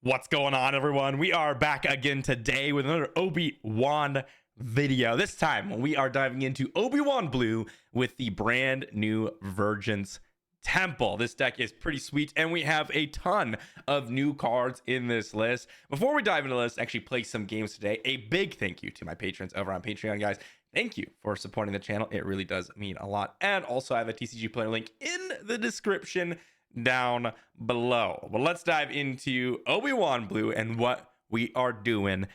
What's going on, everyone? We are back again today with another Obi-Wan video. This time we are diving into Obi-Wan Blue with the brand new Virgins Temple. This deck is pretty sweet, and we have a ton of new cards in this list. Before we dive into this, actually play some games today, a big thank you to my patrons over on Patreon, guys. Thank you for supporting the channel. It really does mean a lot. And also, I have a TCG player link in the description down below. But let's dive into Obi-Wan Blue and what we are doing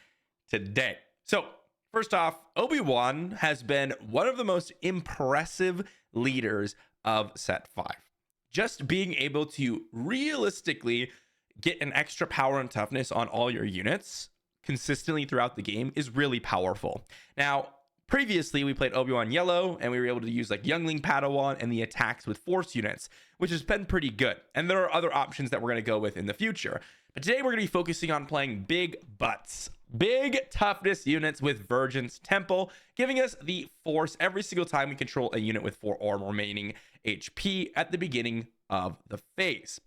today. So first off, Obi-Wan has been one of the most impressive leaders of set 5. Just being able to realistically get an extra power and toughness on all your units consistently throughout the game is really powerful. Now, previously, we played Obi-Wan Yellow, and we were able to use like Youngling Padawan and the attacks with Force units, which has been pretty good. And there are other options that we're going to go with in the future. But today, we're going to be focusing on playing big butts, big toughness units with Virgins Temple, giving us the Force every single time we control a unit with 4 or remaining HP at the beginning of the phase.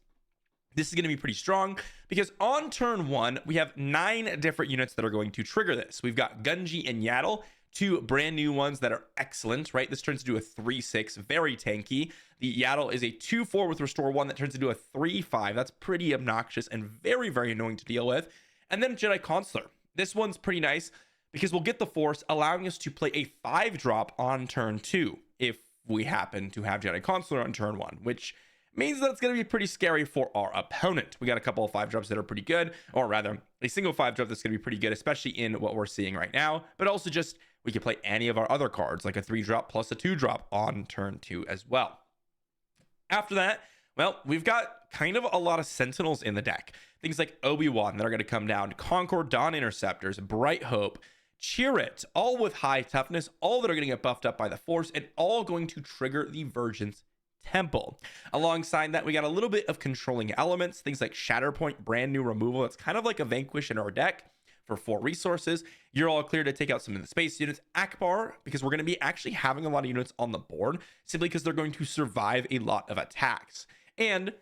This is going to be pretty strong because on turn 1, we have 9 different units that are going to trigger this. We've got Gunji and Yaddle, 2 brand new ones that are excellent, right? This turns into a 3/6, very tanky. The Yaddle is a 2/4 with Restore 1 that turns into a 3/5. That's pretty obnoxious and very, very annoying to deal with. And then Jedi Consular. This one's pretty nice because we'll get the Force, allowing us to play a 5-drop on turn 2 if we happen to have Jedi Consular on turn 1, which means that it's going to be pretty scary for our opponent. We got a couple of 5-drops that are pretty good, or rather, a single 5-drop that's going to be pretty good, especially in what we're seeing right now. But also just, we can play any of our other cards, like a 3-drop plus a 2-drop on turn 2 as well. After that, well, we've got kind of a lot of Sentinels in the deck. Things like Obi-Wan that are going to come down, Concord Dawn Interceptors, Bright Hope, Chirrut, all with high toughness, all that are going to get buffed up by the Force, and all going to trigger the Virgins Temple. Alongside that, we got a little bit of controlling elements, things like Shatterpoint, brand new removal. It's kind of like a Vanquish in our deck for 4 resources. You're all clear to take out some of the space units. Akbar, because we're going to be actually having a lot of units on the board, simply because they're going to survive a lot of attacks. And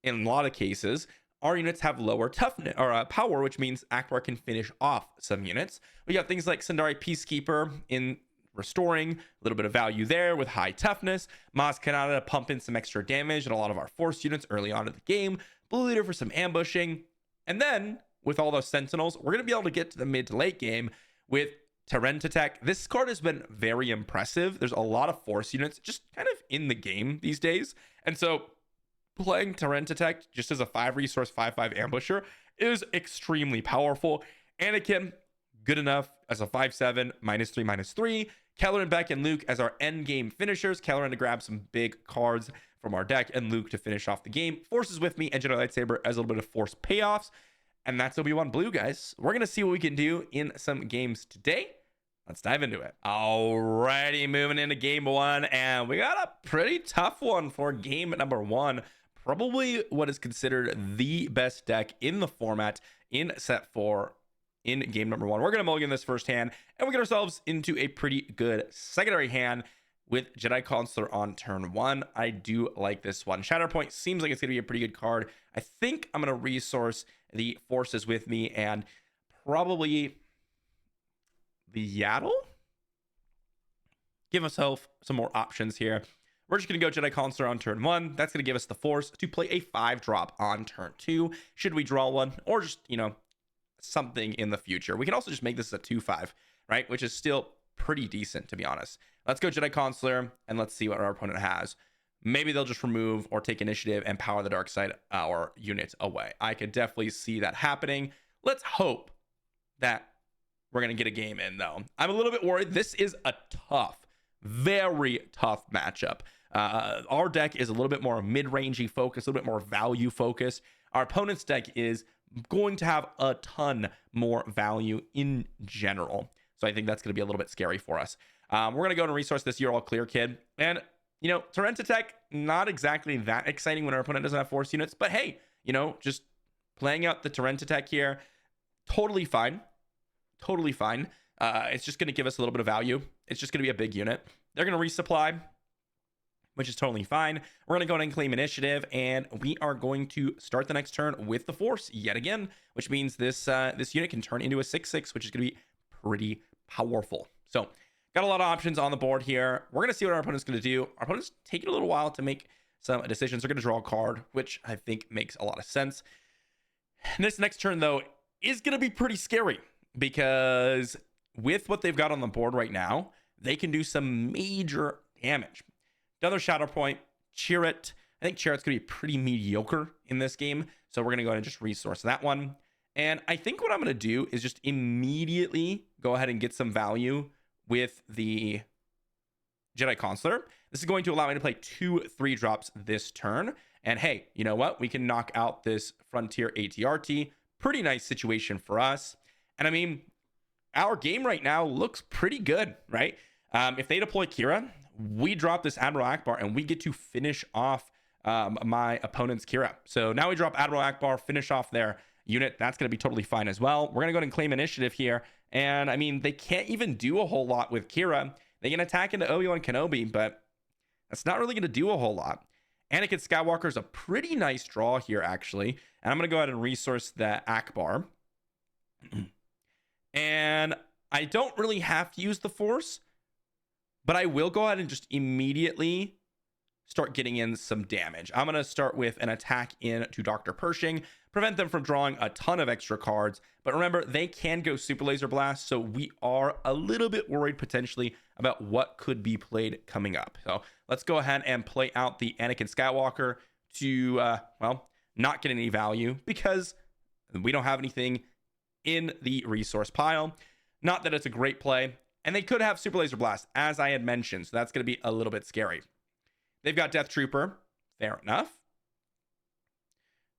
in a lot of cases, our units have lower toughness or power, which means Akbar can finish off some units. We got things like Sundari Peacekeeper in restoring, a little bit of value there with high toughness. Maz Kanata to pump in some extra damage and a lot of our Force units early on in the game. Blue Leader for some ambushing. And then with all those Sentinels, we're going to be able to get to the mid to late game with Terrentatek. This card has been very impressive. There's a lot of Force units just kind of in the game these days. And so playing Terrentatek just as a 5-resource 5/5 ambusher is extremely powerful. Anakin, good enough as a 5/7, -3/-3. Kelleran, Beck, and Luke as our end game finishers. Kelleran to grab some big cards from our deck, and Luke to finish off the game. Forces with me, and Jedi Lightsaber as a little bit of Force payoffs. And that's Obi-Wan Blue, guys. We're going to see what we can do in some games today. Let's dive into it. Alrighty, moving into game 1, and we got a pretty tough one for game number 1. Probably what is considered the best deck in the format in set 4 in game number 1. We're going to mulligan this first hand, and we get ourselves into a pretty good secondary hand with Jedi Consular on turn 1. I do like this one. Shatterpoint seems like it's going to be a pretty good card. I think I'm going to resource the Forces with me and probably the Yaddle. Give myself some more options here. We're just going to go Jedi Consular on turn 1. That's going to give us the Force to play a 5-drop on turn 2. Should we draw one, or just, something in the future. We can also just make this a 2/5, right? Which is still pretty decent, to be honest. Let's go Jedi Consular, and let's see what our opponent has. Maybe they'll just remove or take initiative and power the dark side our unit away. I could definitely see that happening. Let's hope that we're going to get a game in, though. I'm a little bit worried. This is a tough, very tough matchup. Our deck is a little bit more mid-rangey focused, a little bit more value focused. Our opponent's deck is going to have a ton more value in general. So I think that's going to be a little bit scary for us. We're going to go and resource this. You're all clear, kid. And, Terrentatek, not exactly that exciting when our opponent doesn't have Force units. But hey, just playing out the Terrentatek here, totally fine. Totally fine. It's just going to give us a little bit of value. It's just going to be a big unit. They're going to resupply. which is totally fine. We're going to go ahead and claim initiative, and we are going to start the next turn with the Force yet again, which means this this unit can turn into a 6/6, which is going to be pretty powerful. So got a lot of options on the board here. We're going to see what our opponent's going to do. Our opponent's taking a little while to make some decisions. They're going to draw a card, which I think makes a lot of sense. And this next turn, though, is going to be pretty scary because with what they've got on the board right now, they can do some major damage. Another Shadow Point, Chirrut. I think Chirrut's going to be pretty mediocre in this game, so we're going to go ahead and just resource that one. And I think what I'm going to do is just immediately go ahead and get some value with the Jedi Consular. This is going to allow me to play 2 3-drops this turn. And hey, you know what? We can knock out this Frontier ATRT. Pretty nice situation for us. And I mean, our game right now looks pretty good, right? If they deploy Kira, we drop this Admiral Akbar and we get to finish off my opponent's Kira. So now we drop Admiral Akbar, finish off their unit. That's going to be totally fine as well. We're going to go ahead and claim initiative here. And I mean, they can't even do a whole lot with Kira. They can attack into Obi-Wan Kenobi, but that's not really going to do a whole lot. Anakin Skywalker is a pretty nice draw here, actually. And I'm going to go ahead and resource that Akbar. And I don't really have to use the Force, but I will go ahead and just immediately start getting in some damage. I'm going to start with an attack into Dr. Pershing, prevent them from drawing a ton of extra cards. But remember, they can go Super Laser Blast, so we are a little bit worried potentially about what could be played coming up. So let's go ahead and play out the Anakin Skywalker to, well, not get any value because we don't have anything in the resource pile. Not that it's a great play. And they could have Super Laser Blast, as I had mentioned, so that's going to be a little bit scary. They've got Death Trooper. Fair enough.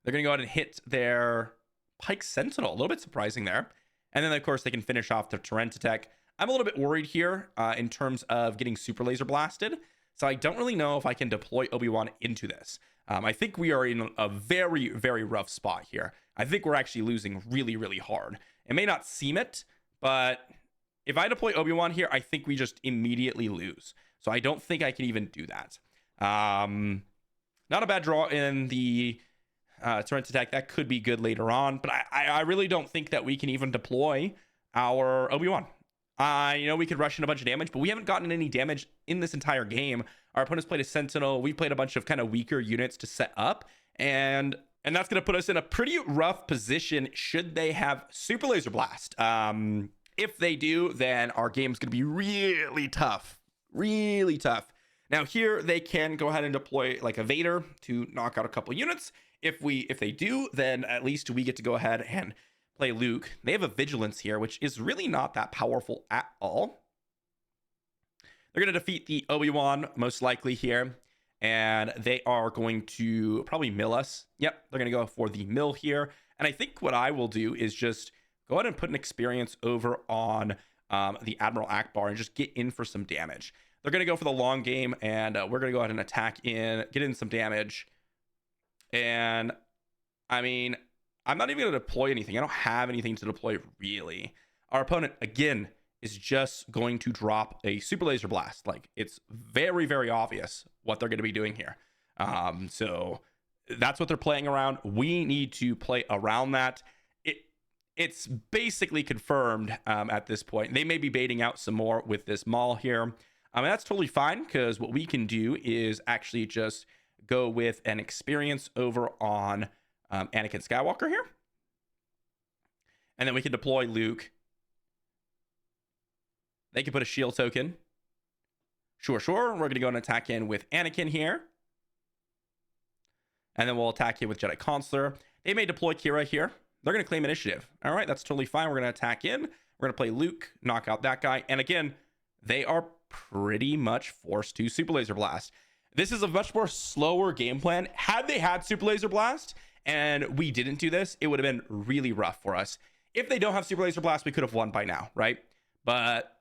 They're going to go ahead and hit their Pike Sentinel. A little bit surprising there. And then, of course, they can finish off their Terrentitech. I'm a little bit worried here in terms of getting Super Laser Blasted. So I don't really know if I can deploy Obi-Wan into this. I think we are in a very, very rough spot here. I think we're actually losing really, really hard. It may not seem it, but if I deploy Obi-Wan here, I think we just immediately lose. So I don't think I can even do that. Not a bad draw in the Terrentitech. That could be good later on, but I really don't think that we can even deploy our Obi-Wan. You know, we could rush in a bunch of damage, but we haven't gotten any damage in this entire game. Our opponents played a Sentinel. We played a bunch of kind of weaker units to set up, and that's going to put us in a pretty rough position should they have Super Laser Blast. If they do, then our game's going to be really tough. Really tough. Now here, they can go ahead and deploy like a Vader to knock out a couple units. If they do, then at least we get to go ahead and play Luke. They have a Vigilance here, which is really not that powerful at all. They're going to defeat the Obi-Wan, most likely here. And they are going to probably mill us. Yep, they're going to go for the mill here. And I think what I will do is just go ahead and put an experience over on the Admiral Akbar and just get in for some damage. They're going to go for the long game, and we're going to go ahead and attack in, get in some damage. And, I mean, I'm not even going to deploy anything. I don't have anything to deploy, really. Our opponent, again, is just going to drop a Super Laser Blast. Like, it's very, very obvious what they're going to be doing here. So that's what they're playing around. We need to play around that. It's basically confirmed at this point. They may be baiting out some more with this Maul here. That's totally fine, because what we can do is actually just go with an experience over on Anakin Skywalker here. And then we can deploy Luke. They can put a shield token. Sure. We're going to go and attack in with Anakin here. And then we'll attack in with Jedi Consular. They may deploy Kira here. They're going to claim initiative. All right, that's totally fine. We're going to attack in. We're going to play Luke, knock out that guy. And again, they are pretty much forced to Super Laser Blast. This is a much more slower game plan. Had they had Super Laser Blast and we didn't do this, it would have been really rough for us. If they don't have Super Laser Blast, we could have won by now, right? But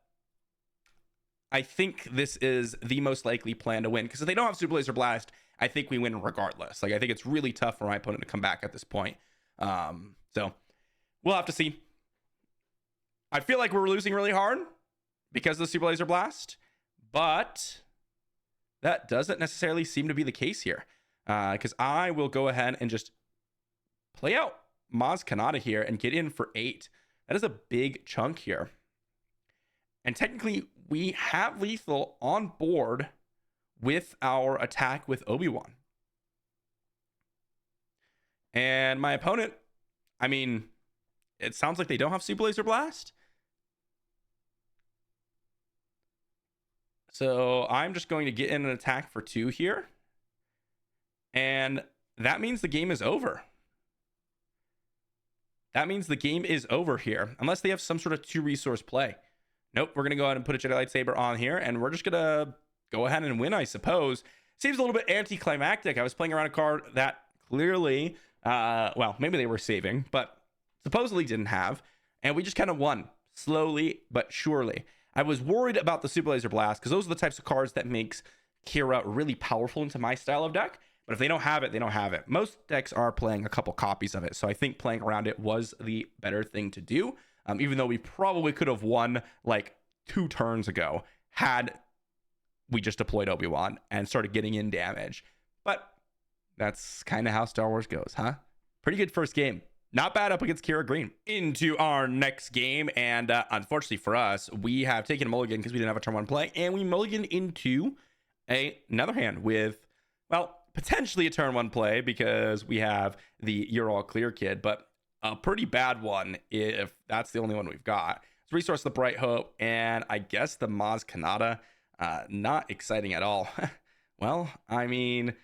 I think this is the most likely plan to win, because if they don't have Super Laser Blast, I think we win regardless. Like, I think it's really tough for my opponent to come back at this point. So we'll have to see. I feel like we're losing really hard because of the Super Laser Blast, but that doesn't necessarily seem to be the case here. Because I will go ahead and just play out Maz Kanata here and get in for 8. That is a big chunk here. And technically, we have lethal on board with our attack with Obi-Wan. And my opponent, I mean, it sounds like they don't have Super Laser Blast. So I'm just going to get in an attack for 2 here. And that means the game is over. That means the game is over here, unless they have some sort of 2-resource play. Nope, we're going to go ahead and put a Jedi Lightsaber on here, and we're just going to go ahead and win, I suppose. Seems a little bit anticlimactic. I was playing around a card that clearly, well, maybe they were saving, but supposedly didn't have, and we just kind of won, slowly but surely. I was worried about the Super Laser Blast, because those are the types of cards that makes Kira really powerful into my style of deck. But if they don't have it, they don't have it. Most decks are playing a couple copies of it. So I think playing around it was the better thing to do. Even though we probably could have won like 2 turns ago had we just deployed Obi-Wan and started getting in damage. But that's kind of how Star Wars goes, huh? Pretty good first game. Not bad up against Kira Green. Into our next game. And unfortunately for us, we have taken a mulligan because we didn't have a turn 1 play. And we mulliganed into another hand with, well, potentially a turn 1 play because we have the You're All Clear kid, but a pretty bad one if that's the only one we've got. It's Resource the Bright Hope, and I guess the Maz Kanata. Not exciting at all. Well, I mean,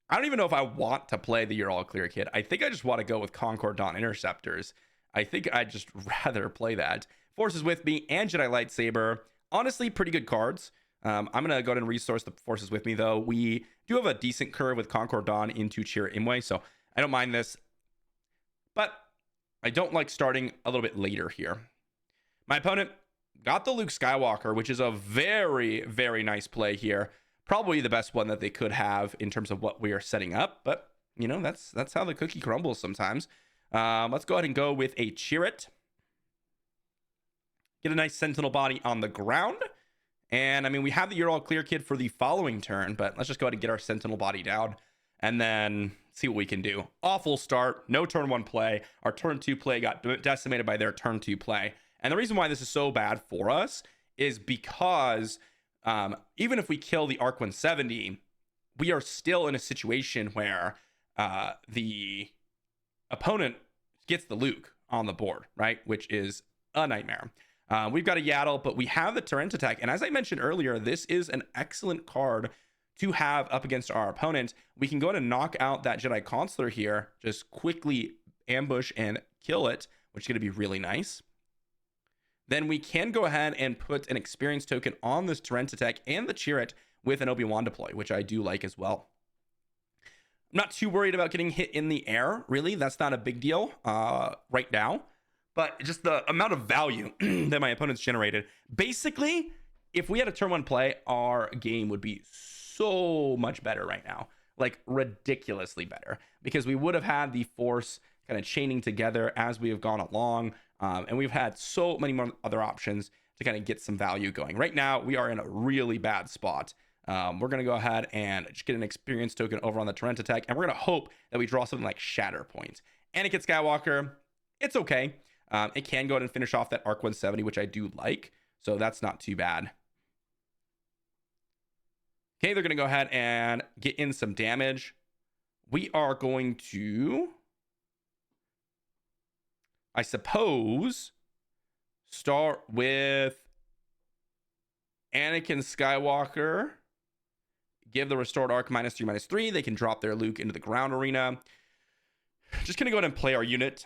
I don't even know if I want to play the You're All Clear kid. I think I just want to go with Concord Dawn Interceptors. I think I'd just rather play that. Forces with Me and Jedi Lightsaber. Honestly, pretty good cards. I'm going to go ahead and resource the Forces with Me, though. We do have a decent curve with Concord Dawn into Chirrut Imwe, so I don't mind this. But I don't like starting a little bit later here. My opponent got the Luke Skywalker, which is a very, very nice play here. Probably the best one that they could have in terms of what we are setting up. But, you know, that's how the cookie crumbles sometimes. Let's go ahead and go with a Chirrut. Get a nice Sentinel body on the ground. And, I mean, we have the You're All Clear kid for the following turn, but let's just go ahead and get our Sentinel body down and then see what we can do. Awful start. No turn 1 play. Our turn 2 play got decimated by their turn 2 play. And the reason why this is so bad for us is because even if we kill the ARC 170, we are still in a situation where the opponent gets the Luke on the board, right? Which is a nightmare. We've got a Yaddle, but we have the Torrent Attack. And as I mentioned earlier, this is an excellent card to have up against our opponent. We can go ahead and knock out that Jedi Consular here, just quickly ambush and kill it, which is going to be really nice. Then we can go ahead and put an experience token on this Torrent Attack and the Chirrut with an Obi-Wan deploy, which I do like as well. I'm not too worried about getting hit in the air, really. That's not a big deal right now. But just the amount of value that my opponent's generated. Basically, if we had a turn 1 play, our game would be so much better right now. Like, ridiculously better. Because we would have had the Force kind of chaining together as we have gone along. And we've had so many more other options to kind of get some value going. Right now, we are in a really bad spot. We're going to go ahead and just get an experience token over on the Torrent Attack. And we're going to hope that we draw something like Shatterpoint. Anakin Skywalker, it's okay. It can go ahead and finish off that ARC 170, which I do like. So that's not too bad. Okay, they're going to go ahead and get in some damage. We are going to, I suppose, start with Anakin Skywalker. Give the restored arc -3/-3. They can drop their Luke into the ground arena. Just going to go ahead and play our unit.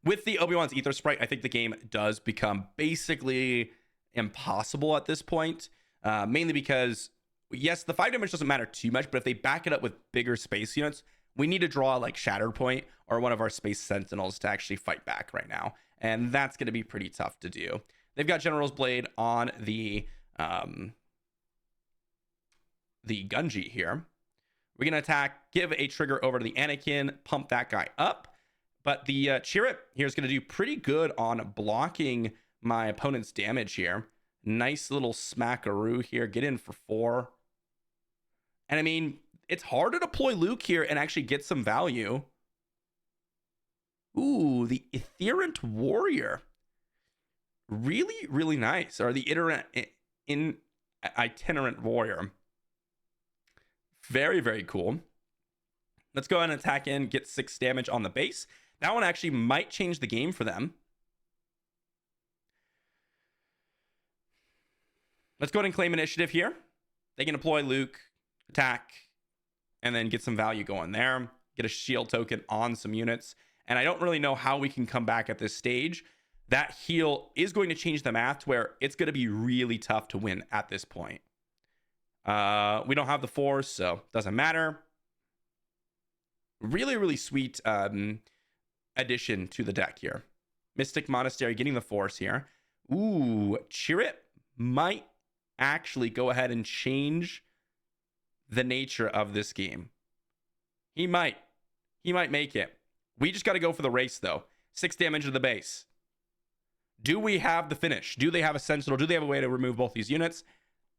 With the Obi-Wan's Ether Sprite, I think the game does become basically impossible at this point. Mainly because, yes, the 5 damage doesn't matter too much, but if they back it up with bigger space units, we need to draw like Shatterpoint or one of our Space Sentinels to actually fight back right now. And that's going to be pretty tough to do. They've got General's Blade on the Gunji here. We're going to attack, give a trigger over to the Anakin, pump that guy up. But the Chirrut here is going to do pretty good on blocking my opponent's damage here. Nice little smackaroo here. Get in for 4. And I mean, it's hard to deploy Luke here and actually get some value. Ooh, the Itinerant Warrior. Really, really nice. Or the Itinerant Warrior. Very, very cool. Let's go ahead and attack in, get 6 damage on the base. That one actually might change the game for them. Let's go ahead and claim initiative here. They can deploy Luke, attack, and then get some value going there. Get a shield token on some units. And I don't really know how we can come back at this stage. That heal is going to change the math to where it's going to be really tough to win at this point. We don't have the force, so it doesn't matter. Really, really sweet addition to the deck here. Mystic Monastery getting the force here. Ooh, Chirrut might actually go ahead and change the nature of this game. He might make it. We just got to go for the race, though. 6 damage to the base. Do we have the finish? Do they have a Sentinel? Do they have a way to remove both these units?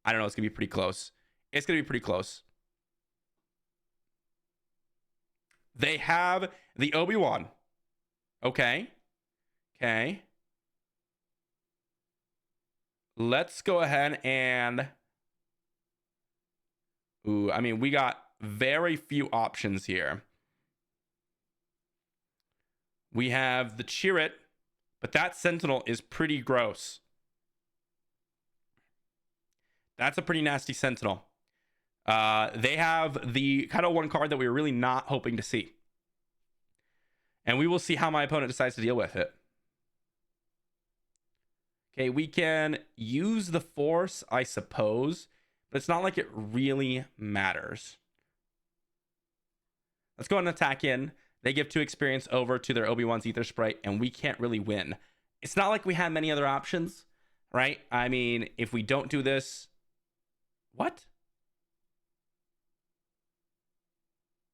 I don't know. It's going to be pretty close. It's going to be pretty close. They have the Obi-Wan. Okay. Okay. Let's go ahead and... Ooh, I mean, we got very few options here. We have the Chirrut, but that Sentinel is pretty gross. That's a pretty nasty Sentinel. They have the kind of one card that we were really not hoping to see. And we will see how my opponent decides to deal with it. Okay, we can use the force, I suppose, but it's not like it really matters. Let's go ahead and attack in. They give 2 experience over to their Obi-Wan's Ether Sprite, and we can't really win. It's not like we have many other options, right? I mean, if we don't do this... What?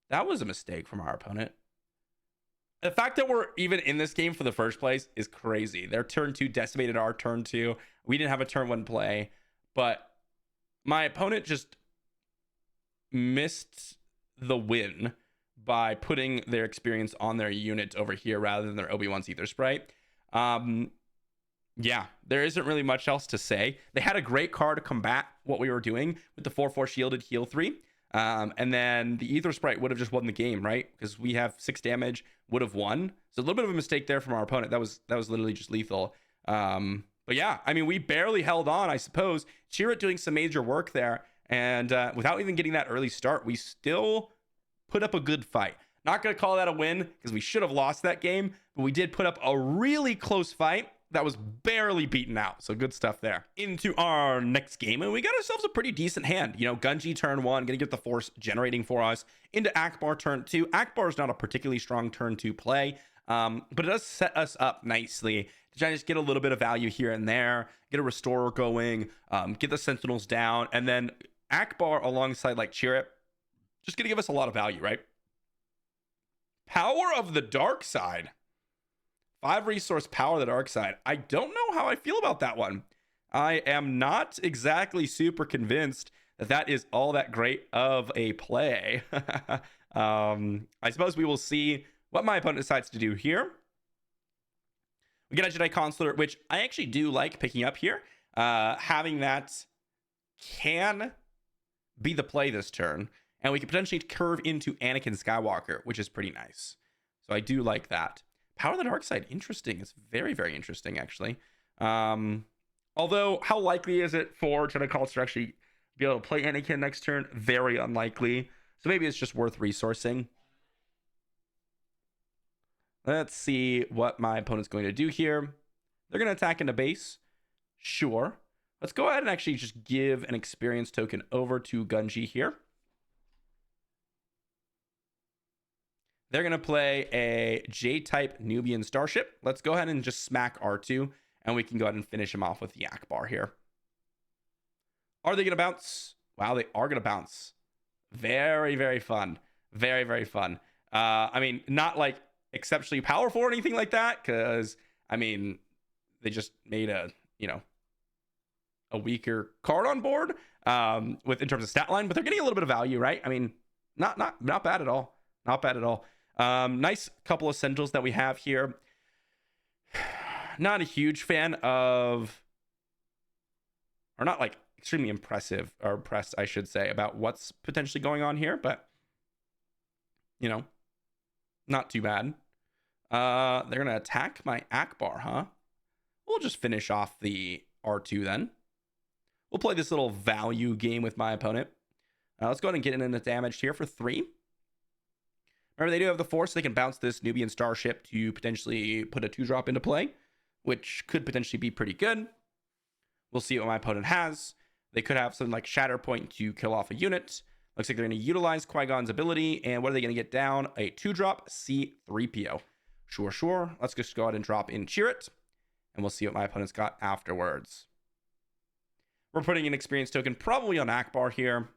That was a mistake from our opponent. The fact that we're even in this game for the first place is crazy. Their turn 2 decimated our turn 2. We didn't have a turn 1 play, but my opponent just missed the win by putting their experience on their unit over here rather than their Obi-Wan's Ether Sprite. Yeah, there isn't really much else to say. They had a great card to combat what we were doing with the 4/4 shielded heal 3. And then the Ether Sprite would have just won the game, right? Because we have 6 damage, would have won. So a little bit of a mistake there from our opponent. That was literally just lethal. But yeah, I mean, we barely held on, I suppose. Chirrut doing some major work there. And without even getting that early start, we still put up a good fight. Not going to call that a win because we should have lost that game. But we did put up a really close fight that was barely beaten out. So good stuff there. Into our next game, and we got ourselves a pretty decent hand. You know, Gunji turn 1, gonna get the force generating for us. Into Akbar turn 2. Akbar is not a particularly strong turn 2 play, but it does set us up nicely to try and just get a little bit of value here and there, get a restorer going, get the sentinels down, and then Akbar alongside like Chirrut, just gonna give us a lot of value, right? Power of the Dark Side. 5 resource Power of the Dark Side. I don't know how I feel about that one. I am not exactly super convinced that that is all that great of a play. I suppose we will see what my opponent decides to do here. We get a Jedi Consular, which I actually do like picking up here. Having that can be the play this turn. And we can potentially curve into Anakin Skywalker, which is pretty nice. So I do like that. Power of the Dark Side, interesting. It's very, very interesting, actually. Although, how likely is it for Jedi Cults to actually be able to play Anakin next turn? Very unlikely. So maybe it's just worth resourcing. Let's see what my opponent's going to do here. They're going to attack into base. Sure. Let's go ahead and actually just give an experience token over to Gunji here. They're going to play a J-type Nubian Starship. Let's go ahead and just smack R2, and we can go ahead and finish him off with the Akbar here. Are they going to bounce? Wow, they are going to bounce. Very, very fun. Very, very fun. I mean, not like exceptionally powerful or anything like that, because, I mean, they just made a, you know, a weaker card on board with in terms of stat line, but they're getting a little bit of value, right? I mean, not bad at all. Not bad at all. Nice couple essentials that we have here. Not a huge fan of, or not like extremely impressive or impressed, I should say, about what's potentially going on here, but you know, not too bad. They're gonna attack my Akbar, huh? We'll just finish off the R2 then. We'll play this little value game with my opponent. Let's go ahead and get in the damage here for 3. Remember, they do have the force. They can bounce this Nubian Starship to potentially put a 2-drop into play, which could potentially be pretty good. We'll see what my opponent has. They could have something like Shatterpoint to kill off a unit. Looks like they're going to utilize Qui-Gon's ability. And what are they going to get down? A 2-drop C-3PO. Sure. Let's just go ahead and drop in Chirrut. And we'll see what my opponent's got afterwards. We're putting an experience token probably on Akbar here.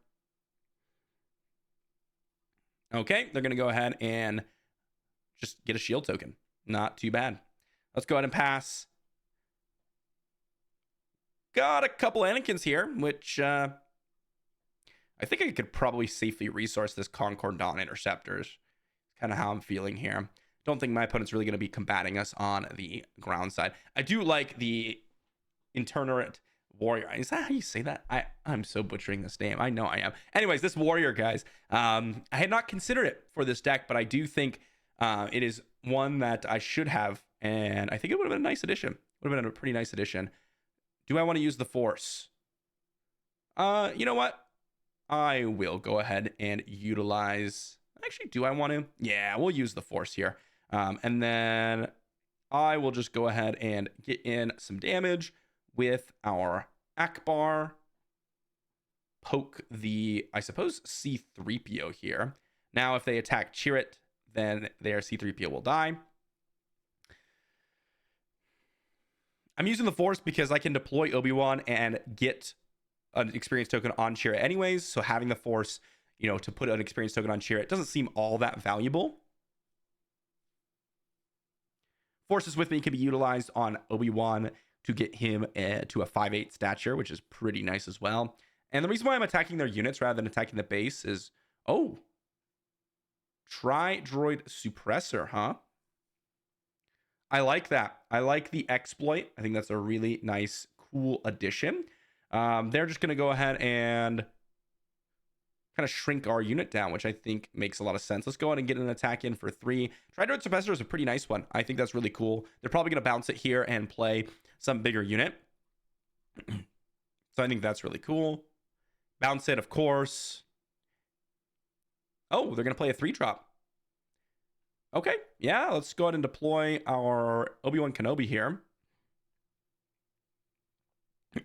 Okay, they're going to go ahead and just get a shield token. Not too bad. Let's go ahead and pass. Got a couple Anakins here, which I think I could probably safely resource this Concord Dawn Interceptors. Kind of how I'm feeling here. Don't think my opponent's really going to be combating us on the ground side. I do like the Itinerant Warrior. Is that how you say that? I'm so butchering this name. I know I am. Anyways, this Warrior, guys, I had not considered it for this deck, but I do think it is one that I should have, and I think it would have been a nice addition. Would have been a pretty nice addition. Do I want to use the Force? You know what? I will go ahead and utilize... Actually, do I want to? Yeah, we'll use the Force here. And then I will just go ahead and get in some damage with our Akbar. Poke the, I suppose, C-3PO here. Now, if they attack Chirrut, then their C-3PO will die. I'm using the Force because I can deploy Obi-Wan and get an experience token on Chirrut anyways. So having the Force, you know, to put an experience token on Chirrut doesn't seem all that valuable. Forces with me can be utilized on Obi-Wan to get him to a 5'8" stature, which is pretty nice as well. And the reason why I'm attacking their units rather than attacking the base is, oh, Tri-Droid Suppressor, huh? I like that. I like the exploit. I think that's a really nice, cool addition. They're just going to go ahead and kind of shrink our unit down, which I think makes a lot of sense. Let's go ahead and get an attack in for 3. Tri-Droid Suppressor is a pretty nice one. I think that's really cool. They're probably going to bounce it here and play some bigger unit. So I think that's really cool. Bounce it, of course. Oh, they're going to play a 3-drop. Okay, yeah, let's go ahead and deploy our Obi-Wan Kenobi here.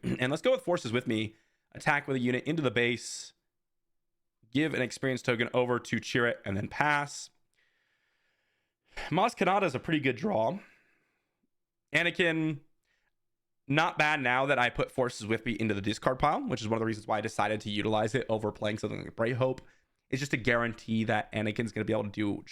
And let's go with Forces with me. Attack with a unit into the base. Give an experience token over to Chirrut and then pass. Maz Kanata is a pretty good draw. Anakin, not bad now that I put Forces with me into the discard pile, which is one of the reasons why I decided to utilize it over playing something like Bright Hope. It's just to guarantee that Anakin's going to be able to do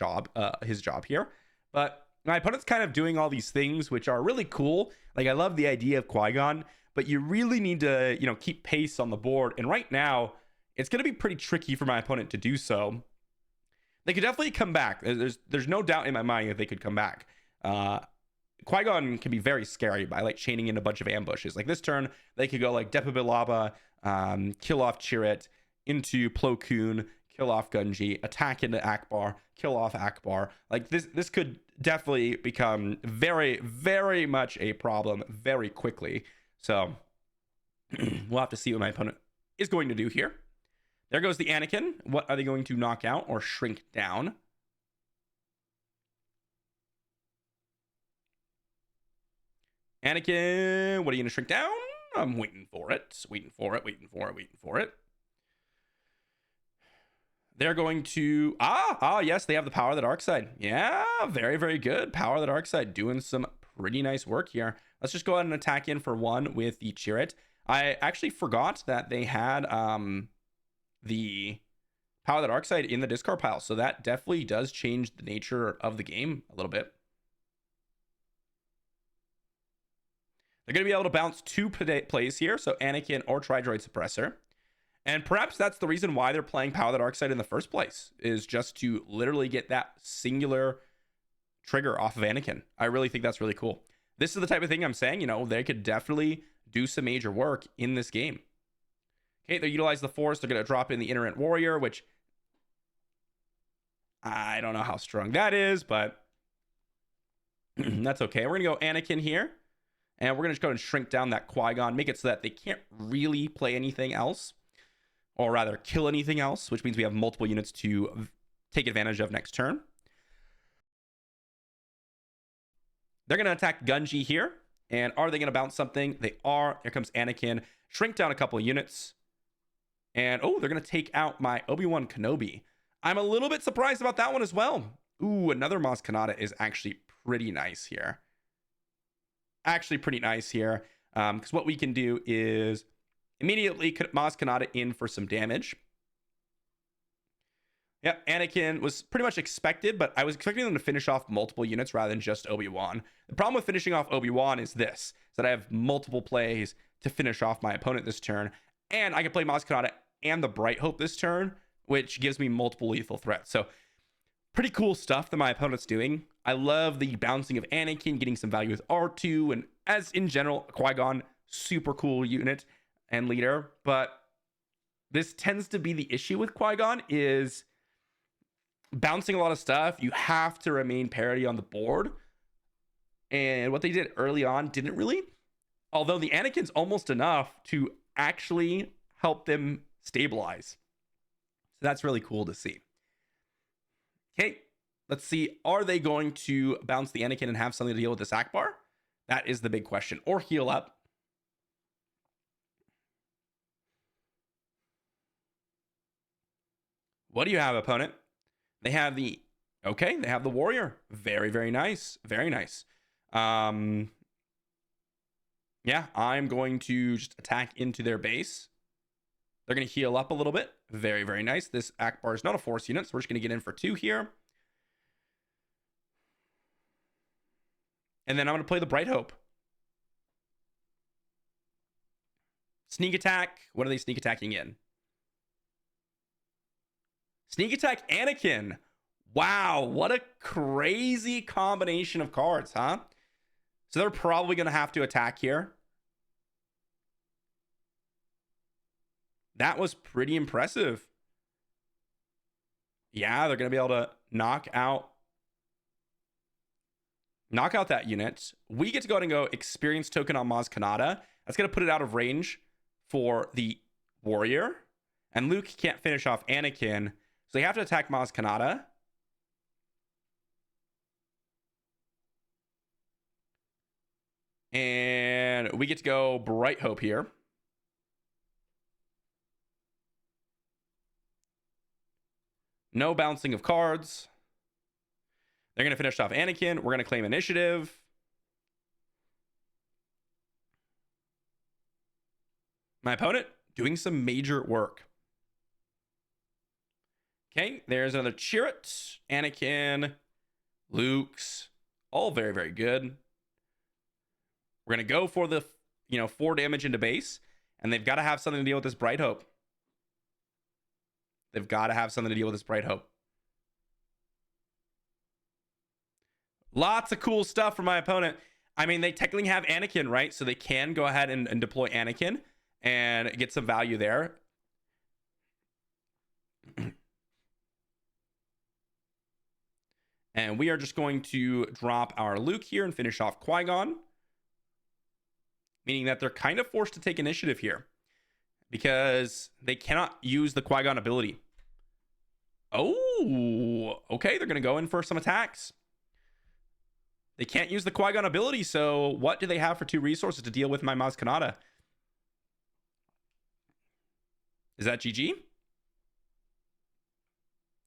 his job here. But my opponent's kind of doing all these things, which are really cool. Like, I love the idea of Qui-Gon, but you really need to, you know, keep pace on the board. And right now, it's going to be pretty tricky for my opponent to do so. They could definitely come back. There's no doubt in my mind that they could come back. Qui-Gon can be very scary by like chaining in a bunch of ambushes. Like this turn, they could go like Depa Billaba, kill off Chirrut, into Plo Koon, kill off Gunji, attack into Akbar, kill off Akbar. Like this could definitely become very, very much a problem very quickly. So we'll have to see what my opponent is going to do here. There goes the Anakin. What are they going to knock out or shrink down? Anakin, what are you going to shrink down? I'm waiting for it. Waiting for it. They're going to... yes, they have the Power of the Dark Side. Yeah, very, very good. Power of the Dark Side doing some pretty nice work here. Let's just go ahead and attack in for 1 with the Chirrut. I actually forgot that they had the Power of the Dark Side in the discard pile, so that definitely does change the nature of the game a little bit. They're going to be able to bounce 2 plays here, so Anakin or Tri-Droid Suppressor. And perhaps that's the reason why they're playing Power of the Dark Side in the first place, is just to literally get that singular trigger off of Anakin. I really think that's really cool. This is the type of thing I'm saying, you know, they could definitely do some major work in this game. Okay, they utilize the Force. They're going to drop in the Iterant Warrior, which I don't know how strong that is, but that's okay. We're going to go Anakin here. And we're going to just go and shrink down that Qui-Gon, make it so that they can't really play anything else. Or rather, kill anything else, which means we have multiple units to take advantage of next turn. They're going to attack Gunji here. And are they going to bounce something? They are. Here comes Anakin. Shrink down a couple of units. And, oh, they're going to take out my Obi-Wan Kenobi. I'm a little bit surprised about that one as well. Ooh, another Maz Kanata is actually pretty nice here. Actually pretty nice here. Because what we can do is immediately Maz Kanata in for some damage. Yep, Anakin was pretty much expected, but I was expecting them to finish off multiple units rather than just Obi-Wan. The problem with finishing off Obi-Wan is this, is that I have multiple plays to finish off my opponent this turn, and I can play Maz Kanata and the Bright Hope this turn, which gives me multiple lethal threats. So pretty cool stuff that my opponent's doing. I love the bouncing of Anakin, getting some value with R2, and as in general, Qui-Gon, super cool unit and leader, but this tends to be the issue with Qui-Gon is bouncing a lot of stuff. You have to remain parity on the board. And what they did early on didn't really. Although the Anakin's almost enough to actually help them stabilize. So that's really cool to see. Okay, let's see. Are they going to bounce the Anakin and have something to deal with this Akbar? That is the big question. Or heal up. What do you have, opponent? They have the, okay, they have the Warrior. Very, very nice. Very nice. Yeah, I'm going to just attack into their base. They're going to heal up a little bit. Very, very nice. This Akbar is not a Force unit, so we're just going to get in for 2 here. And then I'm going to play the Bright Hope. Sneak attack. What are they sneak attacking in? Sneak attack Anakin. Wow, what a crazy combination of cards, huh? So they're probably going to have to attack here. That was pretty impressive. Yeah, they're going to be able to knock out that unit. We get to go ahead and go experience token on Maz Kanata. That's going to put it out of range for the Warrior. And Luke can't finish off Anakin. So they have to attack Maz Kanata. And we get to go Bright Hope here. No bouncing of cards. They're going to finish off Anakin. We're going to claim initiative. My opponent doing some major work. Okay, there's another Chirrut, Anakin, Luke's, all very, very good. We're going to go for the, 4 damage into base, and they've got to have something to deal with this Bright Hope. They've got to have something to deal with this Bright Hope. Lots of cool stuff from my opponent. I mean, they technically have Anakin, right? So they can go ahead and deploy Anakin and get some value there. And we are just going to drop our Luke here and finish off Qui-Gon. Meaning that they're kind of forced to take initiative here. Because they cannot use the Qui-Gon ability. Oh, okay. They're going to go in for some attacks. They can't use the Qui-Gon ability. So what do they have for 2 resources to deal with my Maz Kanata? Is that GG?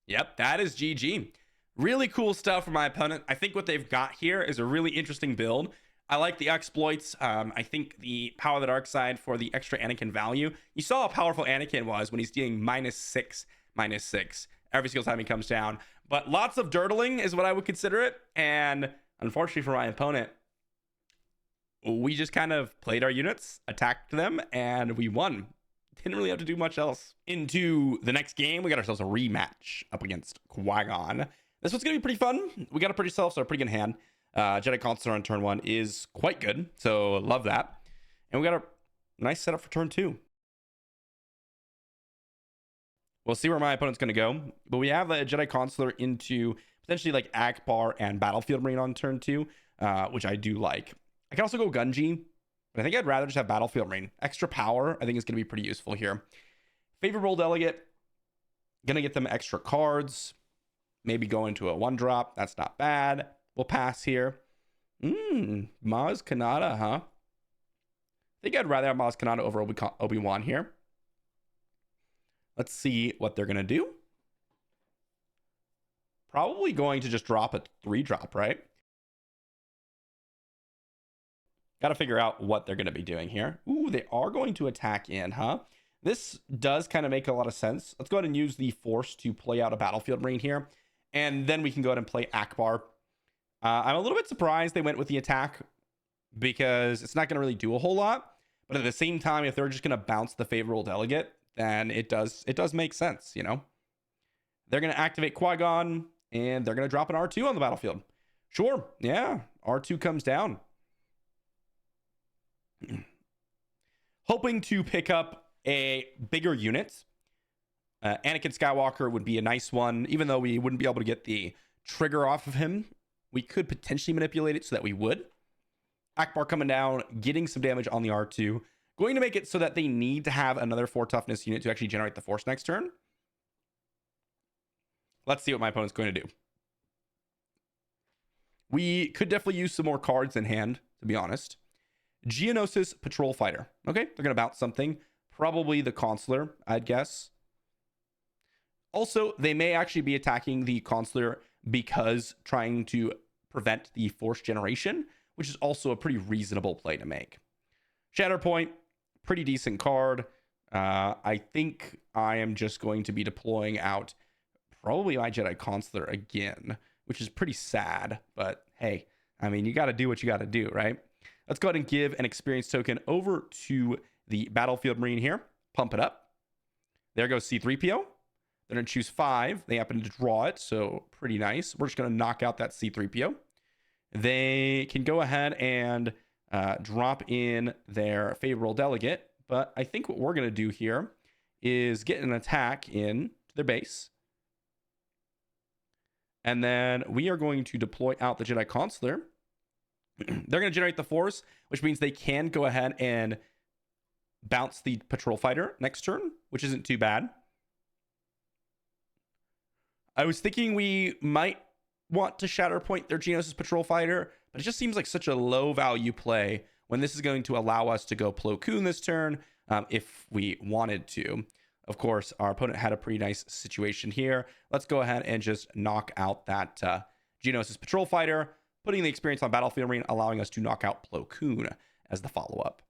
Yep, that is GG. Really cool stuff from my opponent. I think what they've got here is a really interesting build. I like the exploits. I think the Power of the Dark Side for the extra Anakin value. You saw how powerful Anakin was when he's dealing -6, -6 every single time he comes down. But lots of dirtling is what I would consider it. And unfortunately for my opponent, we just kind of played our units, attacked them, and we won. Didn't really have to do much else. Into the next game, we got ourselves a rematch up against Qui-Gon. This one's gonna be pretty fun. We got a pretty good hand. Jedi Consular on turn 1 is quite good, so love that. And we got a nice setup for turn 2. We'll see where my opponent's going to go, but we have a Jedi Consular into potentially like Ackbar and Battlefield Marine on turn 2, which I do like. I can also go Gunji, but I think I'd rather just have Battlefield Marine. Extra power, I think, is going to be pretty useful here. Favorable Delegate, going to get them extra cards. Maybe go into a 1-drop. That's not bad. We'll pass here. Maz Kanata, huh? I think I'd rather have Maz Kanata over Obi-Wan here. Let's see what they're going to do. Probably going to just drop a 3-drop, right? Got to figure out what they're going to be doing here. Ooh, they are going to attack in, huh? This does kind of make a lot of sense. Let's go ahead and use the Force to play out a Battlefield Marine here. And then we can go ahead and play Ackbar. I'm a little bit surprised they went with the attack because it's not going to really do a whole lot. But at the same time, if they're just going to bounce the favorable delegate, then it does make sense, you know? They're going to activate Qui-Gon, and they're going to drop an R2 on the battlefield. Sure, yeah, R2 comes down. Hoping to pick up a bigger unit. Anakin Skywalker would be a nice one, even though we wouldn't be able to get the trigger off of him. We could potentially manipulate it so that we would. Ackbar coming down, getting some damage on the R2. Going to make it so that they need to have another 4 toughness unit to actually generate the Force next turn. Let's see what my opponent's going to do. We could definitely use some more cards in hand, to be honest. Geonosis Patrol Fighter. Okay, they're going to bounce something. Probably the Consular, I'd guess. Also, they may actually be attacking the Consular because trying to prevent the Force generation, which is also a pretty reasonable play to make. Shatterpoint, pretty decent card. I think I am just going to be deploying out probably my Jedi Consular again, which is pretty sad, but hey, I mean, you got to do what you got to do, right? Let's go ahead and give an experience token over to the Battlefield Marine here. Pump it up. There goes C-3PO. They're going to choose 5. They happen to draw it, so pretty nice. We're just going to knock out that C-3PO. They can go ahead and drop in their favorable delegate, but I think what we're going to do here is get an attack in to their base. And then we are going to deploy out the Jedi Consular. They're going to generate the Force, which means they can go ahead and bounce the Patrol Fighter next turn, which isn't too bad. I was thinking we might want to Shatterpoint their Geonosis Patrol Fighter, but it just seems like such a low value play when this is going to allow us to go Plo Koon this turn if we wanted to. Of course, our opponent had a pretty nice situation here. Let's go ahead and just knock out that Geonosis Patrol Fighter, putting the experience on Battlefield Marine, allowing us to knock out Plo Koon as the follow-up.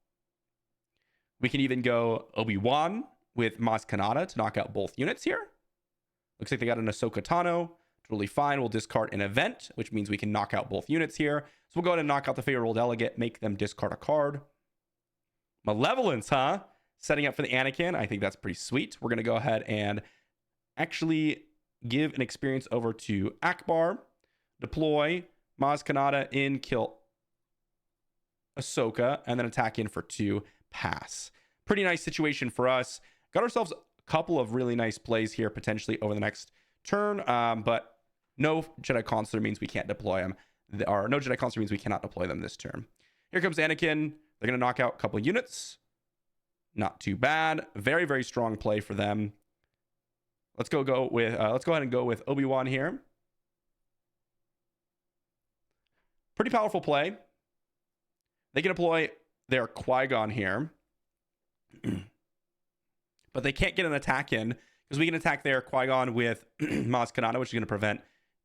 We can even go Obi-Wan with Maz Kanata to knock out both units here. Looks like they got an Ahsoka Tano. Totally fine. We'll discard an event, which means we can knock out both units here. So we'll go ahead and knock out the favorable delegate, make them discard a card. Malevolence, huh? Setting up for the Anakin. I think that's pretty sweet. We're going to go ahead and actually give an experience over to Ackbar. Deploy Maz Kanata in, kill Ahsoka, and then attack in for 2, pass. Pretty nice situation for us. Got ourselves a couple of really nice plays here potentially over the next turn, but no Jedi Consular means we can't deploy them. Or no Jedi Consular means we cannot deploy them this turn. Here comes Anakin. They're going to knock out a couple of units. Not too bad. Very, very strong play for them. Let's go ahead and go with Obi-Wan here. Pretty powerful play. They can deploy their Qui-Gon here. But they can't get an attack in because we can attack their Qui-Gon with Maz Kanata, which is going to prevent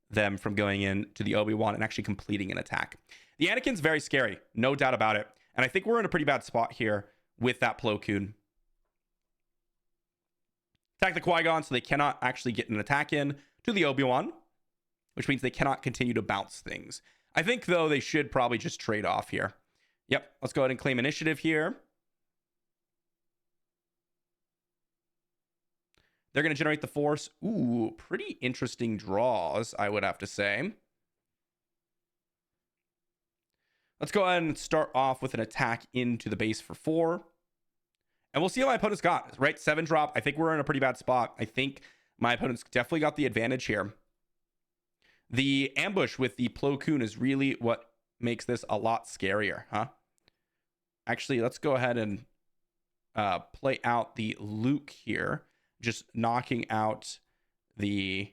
them from going in to the Obi-Wan and actually completing an attack. The Anakin's very scary, no doubt about it. And I think we're in a pretty bad spot here with that Plo Koon. Attack the Qui-Gon so they cannot actually get an attack in to the Obi-Wan, which means they cannot continue to bounce things. I think, though, they should probably just trade off here. Yep, let's go ahead and claim initiative here. They're going to generate the force. Ooh, pretty interesting draws, I would have to say. Let's go ahead and start off with an attack into the base for 4. And we'll see how my opponent's got, right? 7 drop. I think we're in a pretty bad spot. I think my opponent's definitely got the advantage here. The ambush with the Plo Koon is really what makes this a lot scarier, huh? Actually, let's go ahead and play out the Luke here. Just knocking out the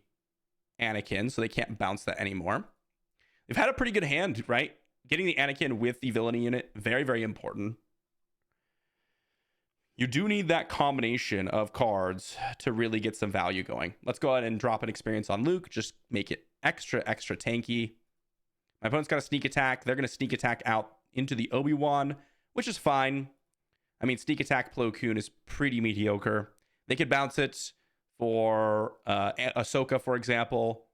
Anakin so they can't bounce that anymore. They've had a pretty good hand, right? Getting the Anakin with the villainy unit, very, very important. You do need that combination of cards to really get some value going. Let's go ahead and drop an experience on Luke. Just make it extra tanky. My opponent's got a sneak attack. They're going to sneak attack out into the Obi-Wan, which is fine. I mean, sneak attack Plo Koon is pretty mediocre. They could bounce it for Ahsoka, for example.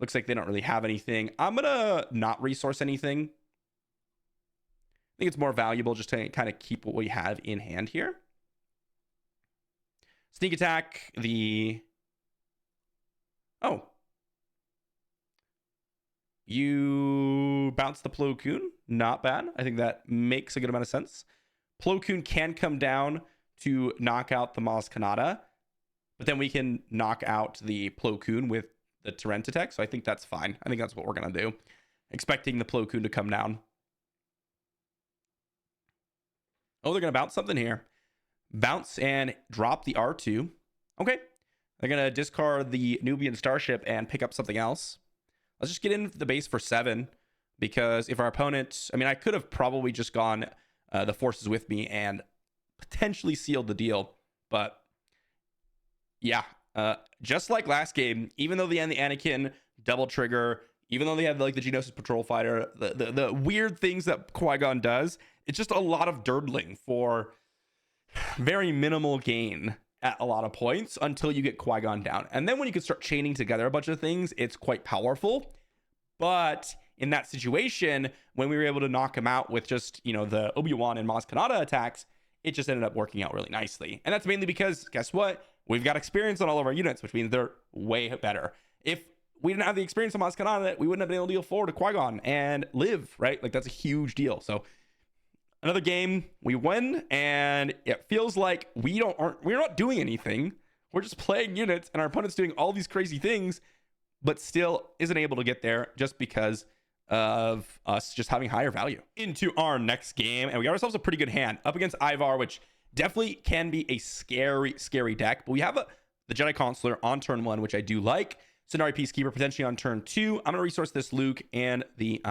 Looks like they don't really have anything. I'm going to not resource anything. I think it's more valuable just to kind of keep what we have in hand here. Sneak attack, the... Oh. You bounce the Plo Koon. Not bad. I think that makes a good amount of sense. Plo Koon can come down to knock out the Maz Kanata, but then we can knock out the Plo Koon with the Torrent attack, so I think that's fine. I think that's what we're going to do. Expecting the Plo Koon to come down. Oh, they're going to bounce something here. Bounce and drop the R2. Okay. They're going to discard the Nubian Starship and pick up something else. Let's just get into the base for 7, because if our opponent... I mean, I could have probably just gone the forces with me and potentially sealed the deal, but yeah, just like last game, even though they had the Anakin double trigger, even though they had like the Geonosis Patrol Fighter, the weird things that Qui-Gon does, it's just a lot of dirtling for very minimal gain at a lot of points until you get Qui-Gon down. And then when you can start chaining together a bunch of things, it's quite powerful. But in that situation, when we were able to knock him out with just, you know, the Obi-Wan and Maz Kanata attacks, it just ended up working out really nicely. And that's mainly because, guess what? We've got experience on all of our units, which means they're way better. If we didn't have the experience on Maz Kanata, we wouldn't have been able to deal forward to Qui-Gon and live, right? Like, that's a huge deal. So another game, we win, and it feels like we're not doing anything. We're just playing units, and our opponent's doing all these crazy things, but still isn't able to get there just because of us just having higher value. Into our next game, and we got ourselves a pretty good hand up against Ivar, which definitely can be a scary deck. But we have the Jedi Consular on turn 1, which I do like. Sundari Peacekeeper potentially on turn 2. I'm gonna resource this Luke and the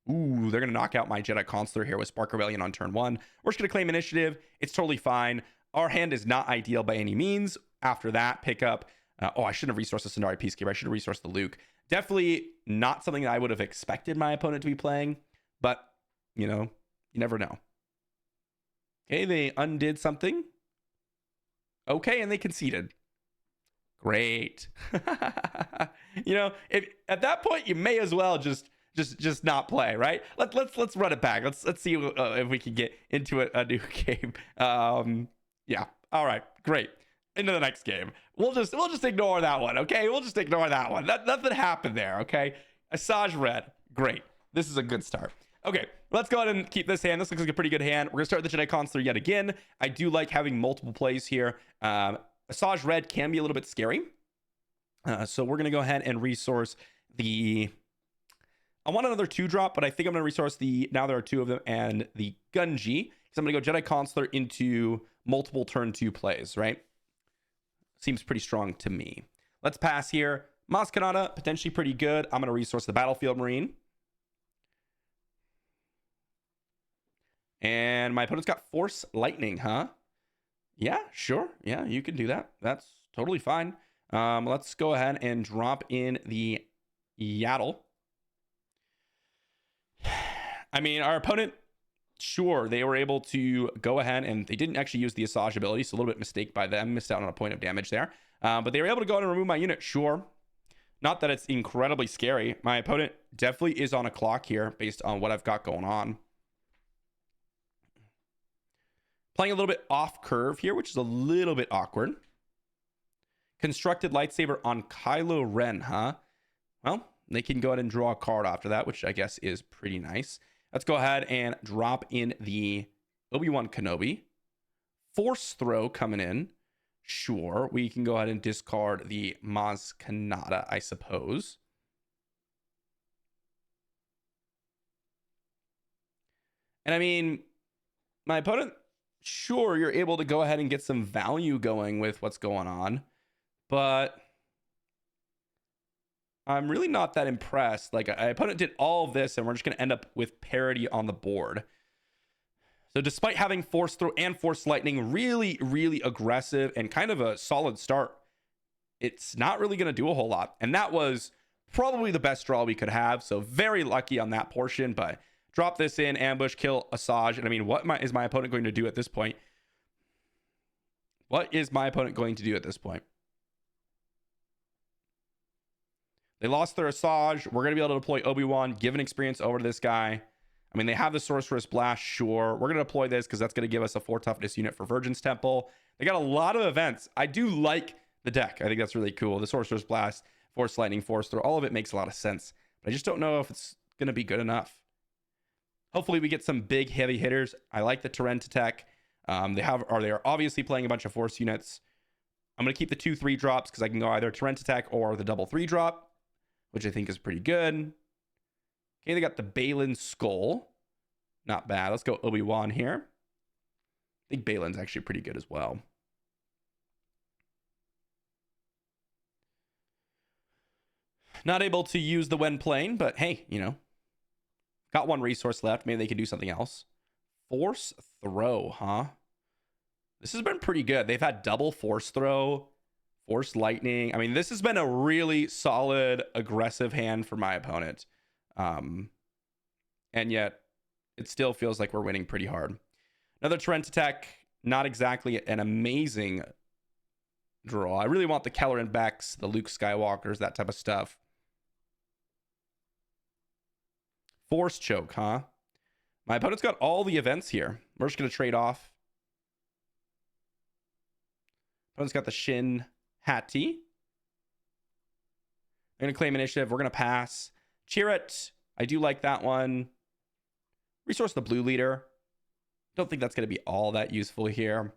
Ooh, they're gonna knock out my Jedi Consular here with Spark Rebellion on turn 1. We're just gonna claim initiative. It's totally fine. Our hand is not ideal by any means. After that, pick up. I shouldn't have resourced the Sundari Peacekeeper. I should have resourced the Luke. Definitely not something that I would have expected my opponent to be playing, but you know, you never know. Okay, they undid something. Okay, and they conceded. Great. You know, if at that point you may as well just not play, right? Let's run it back. Let's see if we can get into a new game. Yeah. All right. Great. Into the next game. We'll just ignore that one. Okay. We'll just ignore that one. Nothing happened there. Okay. Asajj Red. Great. This is a good start. Okay, let's go ahead and keep this hand. This looks like a pretty good hand. We're gonna start the Jedi Consular yet again. I do like having multiple plays here. Asajj Red can be a little bit scary. So we're gonna go ahead and resource the... I want another 2-drop, but I think I'm gonna resource now there are 2 of them, and the Gunji. Because I'm gonna go Jedi Consular into multiple turn 2 plays, right? Seems pretty strong to me. Let's pass here. Maz Kanata, potentially pretty good. I'm gonna resource the Battlefield Marine. And my opponent's got Force Lightning, huh? Yeah, sure. Yeah, you can do that. That's totally fine. Let's go ahead and drop in the Yaddle. I mean, our opponent, sure, they were able to go ahead and they didn't actually use the Asajj ability, so a little bit mistake by them. Missed out on a point of damage there. But they were able to go ahead and remove my unit, sure. Not that it's incredibly scary. My opponent definitely is on a clock here based on what I've got going on. Playing a little bit off curve here, which is a little bit awkward. Constructed Lightsaber on Kylo Ren, huh? Well, they can go ahead and draw a card after that, which I guess is pretty nice. Let's go ahead and drop in the Obi-Wan Kenobi. Force Throw coming in. Sure, we can go ahead and discard the Maz Kanata, I suppose. And I mean, my opponent, sure, you're able to go ahead and get some value going with what's going on, but I'm really not that impressed. Like, my opponent did all of this, and we're just going to end up with parity on the board. So despite having Force Throw and Force Lightning, really, really aggressive and kind of a solid start, it's not really going to do a whole lot. And that was probably the best draw we could have. So very lucky on that portion, but drop this in, ambush, kill Asajj. And I mean, what is my opponent going to do at this point? What is my opponent going to do at this point? They lost their Asajj. We're going to be able to deploy Obi-Wan, give an experience over to this guy. I mean, they have the Sorceress Blast, sure. We're going to deploy this because that's going to give us a 4 toughness unit for Virgin's Temple. They got a lot of events. I do like the deck. I think that's really cool. The Sorceress Blast, Force Lightning, Force Throw, all of it makes a lot of sense. But I just don't know if it's going to be good enough. Hopefully we get some big, heavy hitters. I like the Terrentitech. They are obviously playing a bunch of Force units. I'm going to keep the 2/3 drops because I can go either Terrentitech or the double 3 drop, which I think is pretty good. Okay, they got the Baylan Skull. Not bad. Let's go Obi-Wan here. I think Baylan's actually pretty good as well. Not able to use the when playing, but hey, you know, got one resource left. Maybe they can do something else. Force Throw, huh? This has been pretty good. They've had double Force Throw, Force Lightning. I mean, this has been a really solid, aggressive hand for my opponent. And yet it still feels like we're winning pretty hard. Another Terrentitech, not exactly an amazing draw. I really want the Kelleran Becks, the Luke Skywalkers, that type of stuff. Force Choke, huh? My opponent's got all the events here. We're just going to trade off. Opponent's got the Shin Hati. They're going to claim initiative. We're going to pass. Chirrut, I do like that one. Resource the blue leader. Don't think that's going to be all that useful here.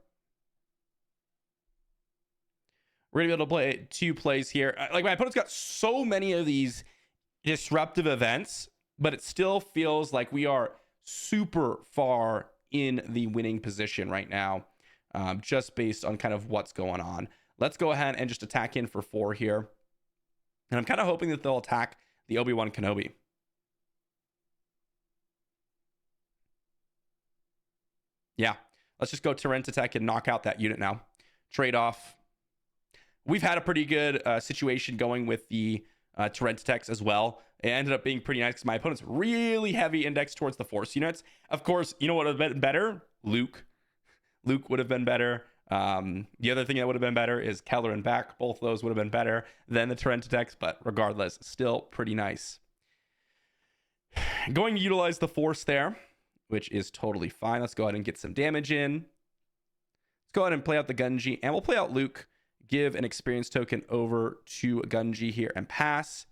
We're going to be able to play 2 plays here. Like, my opponent's got so many of these disruptive events, but it still feels like we are super far in the winning position right now, just based on kind of what's going on. Let's go ahead and just attack in for 4 here. And I'm kind of hoping that they'll attack the Obi-Wan Kenobi. Yeah, let's just go Terrentitech and knock out that unit now. Trade off. We've had a pretty good situation going with the Terrentitechs as well. It ended up being pretty nice because my opponent's really heavy index towards the Force units. Of course, you know what would have been better? Luke. Luke would have been better. The other thing that would have been better is Kelleran Beck. Both of those would have been better than the Terrentitechs, but regardless, still pretty nice. Going to utilize the Force there, which is totally fine. Let's go ahead and get some damage in. Let's go ahead and play out the Gunji, and we'll play out Luke. Give an experience token over to Gunji here and pass.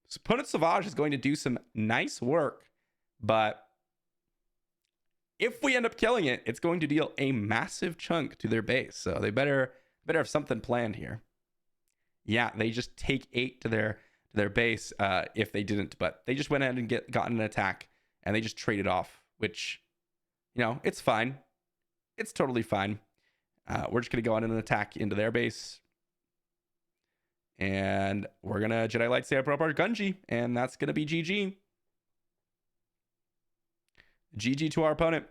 So opponent Savage is going to do some nice work, but if we end up killing it, it's going to deal a massive chunk to their base. So they better have something planned here. Yeah, they just take 8 to their base if they didn't, but they just went ahead and gotten an attack, and they just traded off, which, you know, it's fine. It's totally fine. We're just going to go on and attack into their base. And we're going to Jedi Lightsaber up our Gunji. And that's going to be GG. GG to our opponent.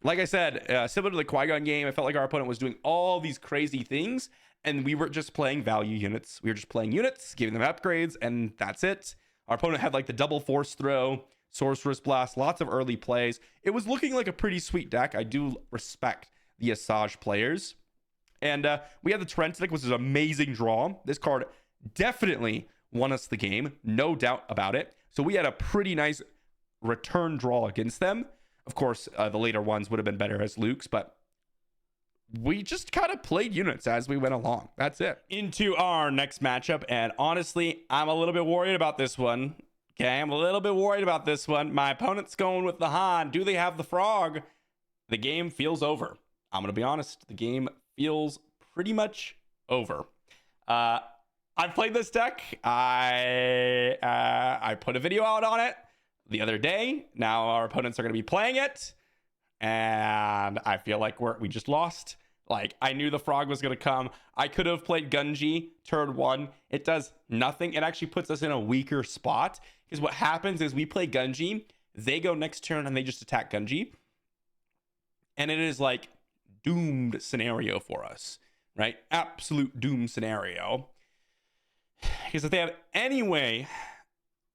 Like I said, similar to the Qui-Gon game, I felt like our opponent was doing all these crazy things. And we were just playing value units. We were just playing units, giving them upgrades, and that's it. Our opponent had like the double Force Throw, Sorceress Blast, lots of early plays. It was looking like a pretty sweet deck. I do respect the Asajj players. And we had the Terrentitech, which is an amazing draw. This card definitely won us the game, no doubt about it. So we had a pretty nice return draw against them. Of course, the later ones would have been better as Luke's, but we just kind of played units as we went along. That's it. Into our next matchup, and honestly, I'm a little bit worried about this one. Okay, I'm a little bit worried about this one. My opponent's going with the Han. Do they have the Frog? The game feels over. I'm going to be honest. The game feels pretty much over. I've played this deck. I put a video out on it the other day. Now our opponents are going to be playing it, and I feel like we just lost. Like, I knew the Frog was going to come. I could have played Gunji turn 1. It does nothing. It actually puts us in a weaker spot, because what happens is we play Gunji, they go next turn and they just attack Gunji, and it is like doomed scenario for us, right? Absolute doom scenario. Because if they have any way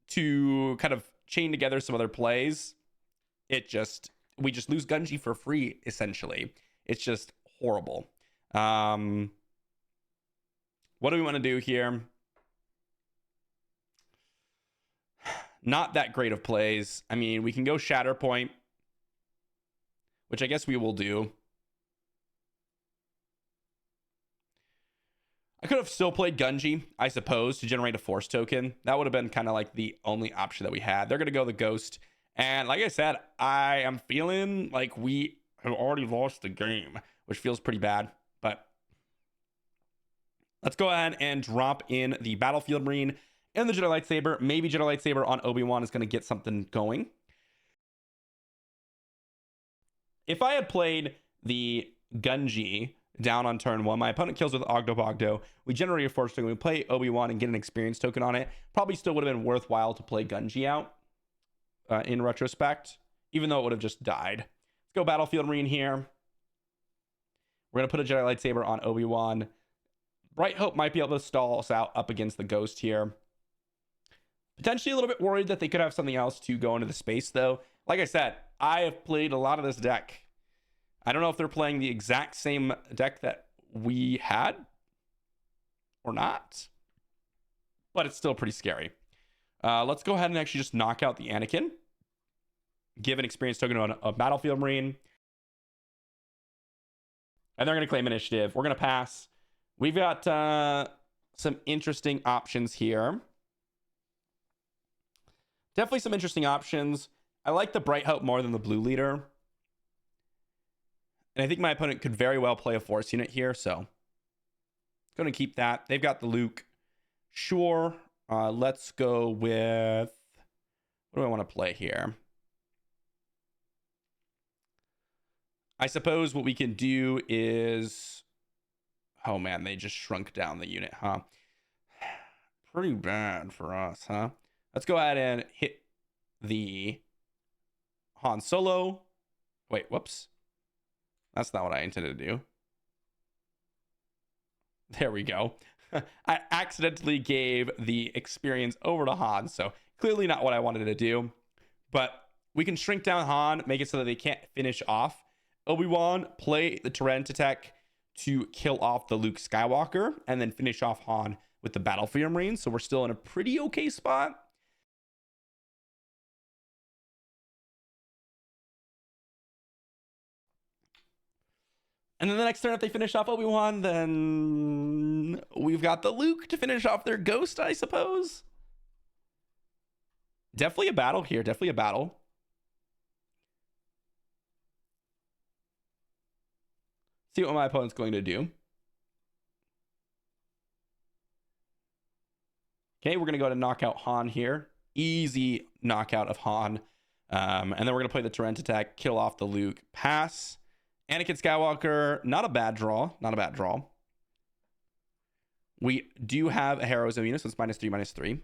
to kind of chain together some other plays, we just lose Gunji for free, essentially. It's just horrible. What do we want to do here? Not that great of plays. I mean, we can go Shatterpoint, which I guess we will do. I could have still played Gunji, I suppose, to generate a Force token. That would have been kind of like the only option that we had. They're going to go the Ghost. And like I said, I am feeling like we have already lost the game, which feels pretty bad. But let's go ahead and drop in the Battlefield Marine and the Jedi Lightsaber. Maybe Jedi Lightsaber on Obi-Wan is going to get something going. If I had played the Gunji down on turn 1, my opponent kills with Ogdo Bogdo, we generate a Force token, we play Obi-Wan and get an experience token on it, probably still would have been worthwhile to play Gunji out in retrospect, even though it would have just died. Let's go Battlefield Marine here. We're going to put a Jedi Lightsaber on Obi-Wan. Bright Hope might be able to stall us out up against the Ghost here. Potentially a little bit worried that they could have something else to go into the space, though. Like I said, I have played a lot of this deck. I don't know if they're playing the exact same deck that we had or not, but it's still pretty scary. Let's go ahead and actually just knock out the Anakin. Give an experience token on a Battlefield Marine. And they're going to claim initiative. We're going to pass. We've got some interesting options here. Definitely some interesting options. I like the Bright Hope more than the Blue Leader. And I think my opponent could very well play a Force unit here, so going to keep that. They've got the Luke. Sure. Let's go with... What do I want to play here? I suppose what we can do is... Oh, man, they just shrunk down the unit, huh? Pretty bad for us, huh? Let's go ahead and hit the Han Solo. Wait, whoops. That's not what I intended to do. There we go. I accidentally gave the experience over to Han, so clearly not what I wanted to do. But we can shrink down Han, make it so that they can't finish off Obi-Wan, play the Torrent attack to kill off the Luke Skywalker, and then finish off Han with the Battlefield Marine. So we're still in a pretty okay spot. And then the next turn, if they finish off Obi-Wan, then we've got the Luke to finish off their Ghost, I suppose. Definitely a battle here. Definitely a battle. See what my opponent's going to do. Okay, we're going to go ahead and knock out Han here. Easy knockout of Han. And then we're going to play the Torrent attack, kill off the Luke, pass. Anakin Skywalker, not a bad draw. Not a bad draw. We do have a Heroism unit, so it's -3/-3.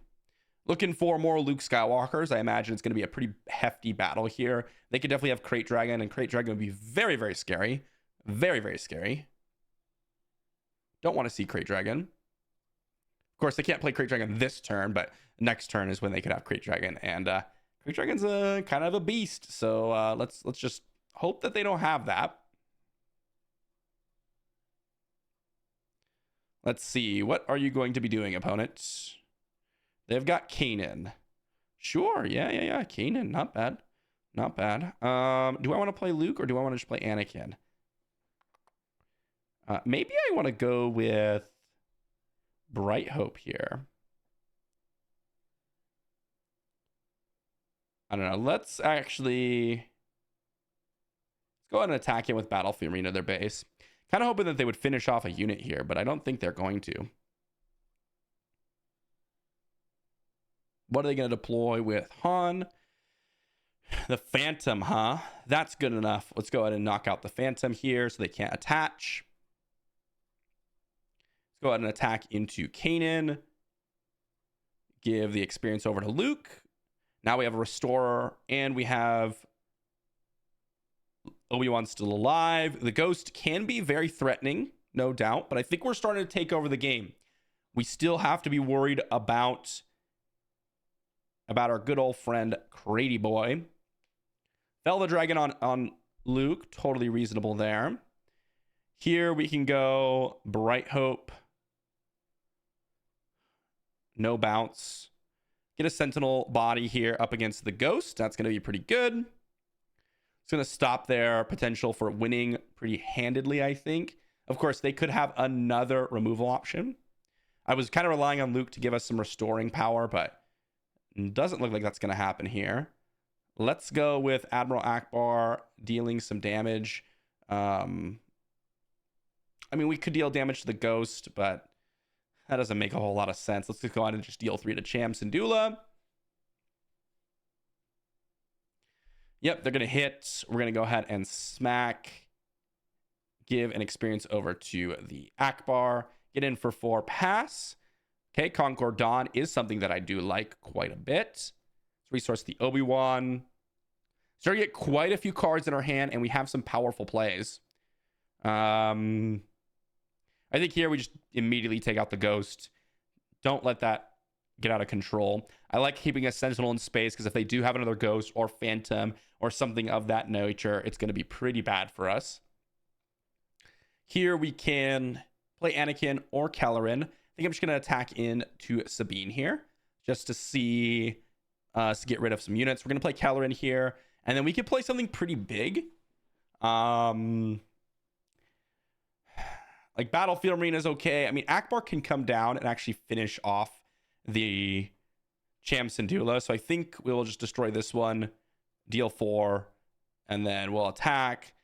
Looking for more Luke Skywalkers. I imagine it's going to be a pretty hefty battle here. They could definitely have Krayt Dragon, and Krayt Dragon would be very, very scary. Very, very scary. Don't want to see Krayt Dragon. Of course, they can't play Krayt Dragon this turn, but next turn is when they could have Krayt Dragon. And Krayt Dragon's a kind of a beast, so let's just hope that they don't have that. Let's see. What are you going to be doing, opponent? They've got Kanan. Sure. Yeah. Kanan. Not bad. Not bad. Do I want to play Luke or do I want to just play Anakin? Maybe I want to go with Bright Hope here. I don't know. Let's go ahead and attack it with Battle Fury into their base. Kind of hoping that they would finish off a unit here, but I don't think they're going to. What are they going to deploy with Han? The Phantom, huh? That's good enough. Let's go ahead and knock out the Phantom here so they can't attach. Let's go ahead and attack into Kanan. Give the experience over to Luke. Now we have a Restorer, and we have Obi-Wan still alive. The Ghost can be very threatening, no doubt, but I think we're starting to take over the game. We still have to be worried about our good old friend Crady Boy. Fell the Dragon on Luke, totally reasonable there. Here we can go Bright Hope. No bounce. Get a Sentinel body here up against the Ghost. That's going to be pretty good. It's going to stop their potential for winning pretty handedly, I think. Of course, they could have another removal option. I was kind of relying on Luke to give us some restoring power, but it doesn't look like that's going to happen here. Let's go with Admiral Ackbar dealing some damage. I mean, we could deal damage to the Ghost, but that doesn't make a whole lot of sense. Let's just go ahead and just deal 3 to Cham Syndulla. Yep, they're going to hit. We're going to go ahead and smack. Give an experience over to the Ackbar. Get in for 4 pass. Okay, Concord Dawn is something that I do like quite a bit. Let's resource the Obi-Wan. Starting to get quite a few cards in our hand, and we have some powerful plays. I think here we just immediately take out the Ghost. Don't let that get out of control. I like keeping a Sentinel in space because if they do have another Ghost or Phantom or something of that nature, it's going to be pretty bad for us. Here we can play Anakin or Kelleran. I think I'm just going to attack into Sabine here just to see us get rid of some units. We're going to play Kelleran here, and then we could play something pretty big. Like Battlefield Marine is okay. I mean, Ackbar can come down and actually finish off the Cham Syndulla. So I think we will just destroy this one, deal 4, and then we'll attack,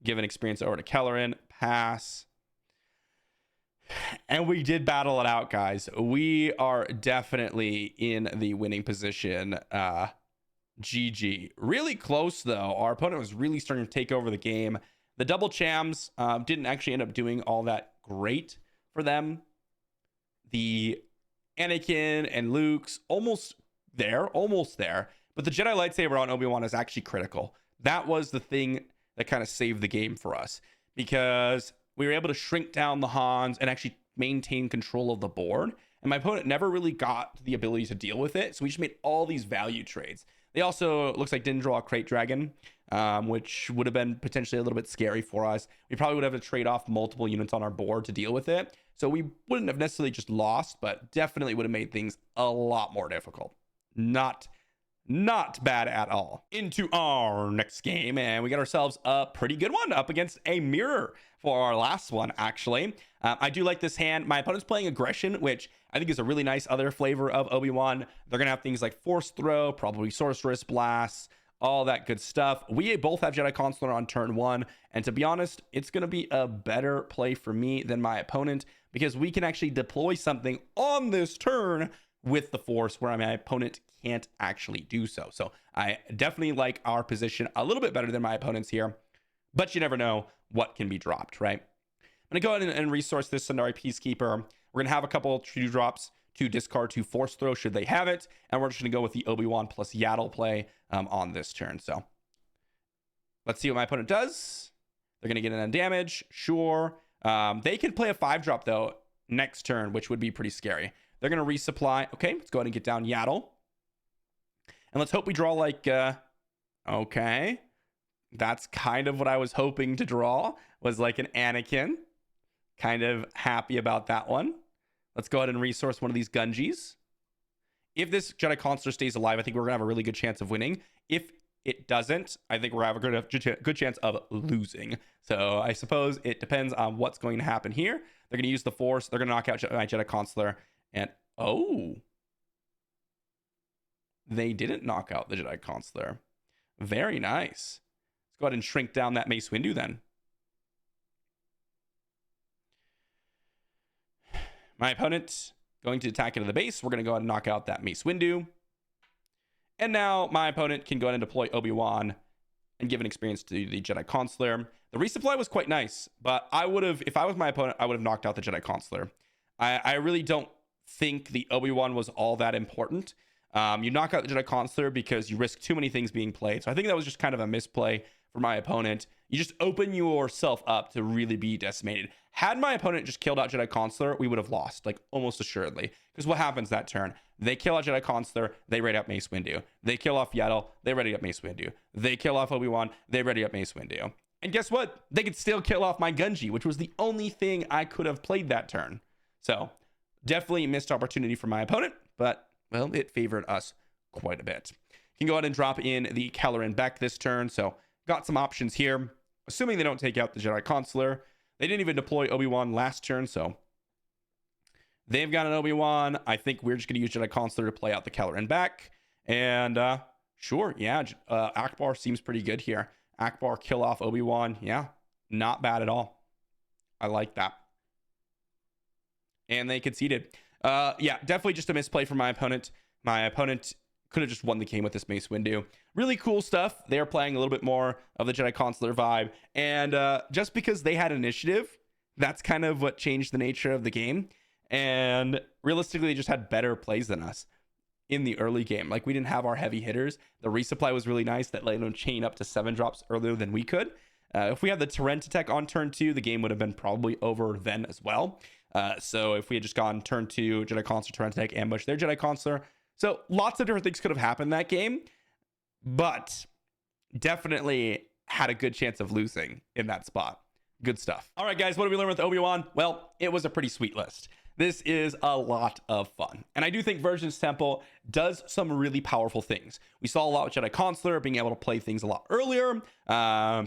give an experience over to Kelleran, pass. And we did battle it out, guys. We are definitely in the winning position. GG. Really close, though. Our opponent was really starting to take over the game. The double Chams didn't actually end up doing all that great for them. The Anakin and Luke's almost there. But the Jedi lightsaber on Obi-Wan is actually critical. That was the thing that kind of saved the game for us, because we were able to shrink down the Hans and actually maintain control of the board. And my opponent never really got the ability to deal with it. So we just made all these value trades. They also, looks like, didn't draw a Crate Dragon, which would have been potentially a little bit scary for us. We probably would have to trade off multiple units on our board to deal with it. So we wouldn't have necessarily just lost, but definitely would have made things a lot more difficult. Not bad at all. Into our next game, and we got ourselves a pretty good one up against a mirror for our last one, actually. I do like this hand. My opponent's playing Aggression, which I think is a really nice other flavor of Obi-Wan. They're going to have things like Force Throw, probably Sorceress Blast, all that good stuff. We both have Jedi Consular on turn 1, and to be honest, it's going to be a better play for me than my opponent, because we can actually deploy something on this turn with the Force where my opponent can't actually do so. So I definitely like our position a little bit better than my opponent's here, but you never know what can be dropped, right? I'm going to go ahead and resource this Sundari Peacekeeper. We're going to have a couple of true drops to discard to Force Throw should they have it, and we're just going to go with the Obi-Wan plus Yaddle play on this turn. So let's see what my opponent does. They're going to get in on damage, sure. They can play a 5-drop, though, next turn, which would be pretty scary. They're going to resupply. Okay, let's go ahead and get down Yaddle. And let's hope we draw like, okay. That's kind of what I was hoping to draw, was like an Anakin. Kind of happy about that one. Let's go ahead and resource one of these Gungies. If this Jedi Consular stays alive, I think we're going to have a really good chance of winning. If it doesn't, I think we're having a good chance of losing. So I suppose it depends on what's going to happen here. They're going to use the Force. They're going to knock out my Jedi Consular. And, oh, they didn't knock out the Jedi Consular. Very nice. Let's go ahead and shrink down that Mace Windu then. My opponent going to attack into the base. We're going to go ahead and knock out that Mace Windu. And now my opponent can go ahead and deploy Obi-Wan and give an experience to the Jedi Consular. The resupply was quite nice, but I would have, if I was my opponent, I would have knocked out the Jedi Consular. I really don't think the Obi-Wan was all that important. You knock out the Jedi Consular because you risk too many things being played. So I think that was just kind of a misplay for my opponent. You just open yourself up to really be decimated. Had my opponent just killed out Jedi Consular, we would have lost, like almost assuredly. Because what happens that turn? They kill out Jedi Consular, they ready up Mace Windu. They kill off Yaddle, they ready up Mace Windu. They kill off Obi-Wan, they ready up Mace Windu. And guess what? They could still kill off my Gunji, which was the only thing I could have played that turn. So definitely a missed opportunity for my opponent, but well, it favored us quite a bit. You can go ahead and drop in the Caloran Beck this turn. So got some options here. Assuming they don't take out the Jedi Consular. They didn't even deploy Obi-Wan last turn, so they've got an Obi-Wan. I think we're just going to use Jedi Consular to play out the Caloran Beck. And sure, yeah, Akbar seems pretty good here. Akbar kill off Obi-Wan. Yeah, not bad at all. I like that. And they conceded. Yeah, definitely just a misplay from my opponent. My opponent could have just won the game with this Mace Windu. Really cool stuff. They're playing a little bit more of the Jedi Consular vibe. And just because they had initiative, that's kind of what changed the nature of the game. And realistically, they just had better plays than us in the early game. Like, we didn't have our heavy hitters. The resupply was really nice. That let them chain up to 7 drops earlier than we could. If we had the Torrent attack on turn 2, the game would have been probably over then as well. So if we had just gone turn 2, Jedi Consular, Torrent attack, ambush their Jedi Consular. So lots of different things could have happened that game, but definitely had a good chance of losing in that spot. Good stuff. All right, guys, what did we learn with Obi-Wan? Well, it was a pretty sweet list. This is a lot of fun. And I do think Vergence Temple does some really powerful things. We saw a lot with Jedi Consular being able to play things a lot earlier.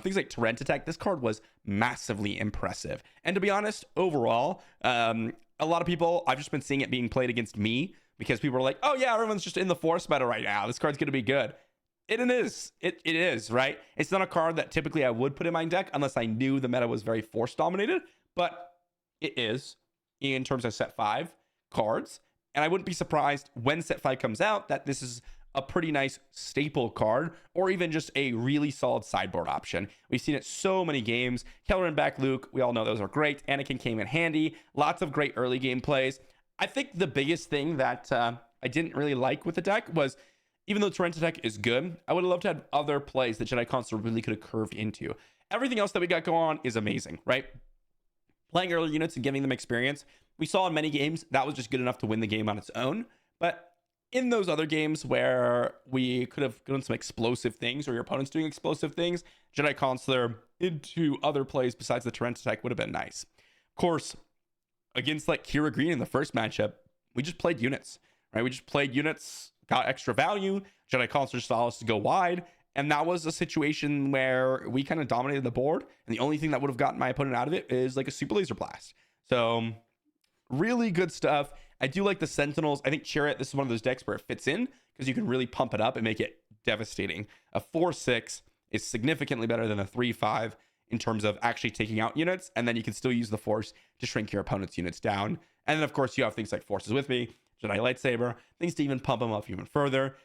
Things like Torrent attack. This card was massively impressive. And to be honest, overall, a lot of people, I've just been seeing it being played against me because people are like, oh yeah, everyone's just in the Force meta right now. This card's going to be good. It is, right? It's not a card that typically I would put in my deck unless I knew the meta was very Force dominated, but it is in terms of set 5 cards. And I wouldn't be surprised when set 5 comes out that this is a pretty nice staple card or even just a really solid sideboard option. We've seen it so many games. Caloran Beck, Luke, we all know those are great. Anakin came in handy. Lots of great early game plays. I think the biggest thing that I didn't really like with the deck was, even though Torrent attack is good, I would have loved to have other plays that Jedi Consular really could have curved into. Everything else that we got going on is amazing, right? Playing early units and giving them experience. We saw in many games that was just good enough to win the game on its own. But in those other games where we could have done some explosive things or your opponent's doing explosive things, Jedi Consular into other plays besides the Torrent attack would have been nice. Of course, against like Kira Green in the first matchup, we just played units, right? We just played units, got extra value. Jedi Consular saw us to go wide. And that was a situation where we kind of dominated the board. And the only thing that would have gotten my opponent out of it is like a Super Laser Blast. So really good stuff. I do like the Sentinels. I think Chariot, this is one of those decks where it fits in because you can really pump it up and make it devastating. A 4/6 is significantly better than a 3/5 in terms of actually taking out units. And then you can still use the Force to shrink your opponent's units down. And then, of course, you have things like Forces with Me, Jedi Lightsaber, things to even pump them up even further.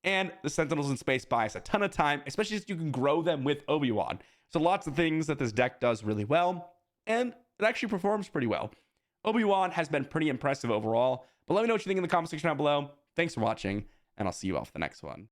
And the Sentinels in space buy us a ton of time, especially as you can grow them with Obi-Wan. So lots of things that this deck does really well, and it actually performs pretty well. Obi-Wan has been pretty impressive overall, but let me know what you think in the comment section down below. Thanks for watching, and I'll see you all for the next one.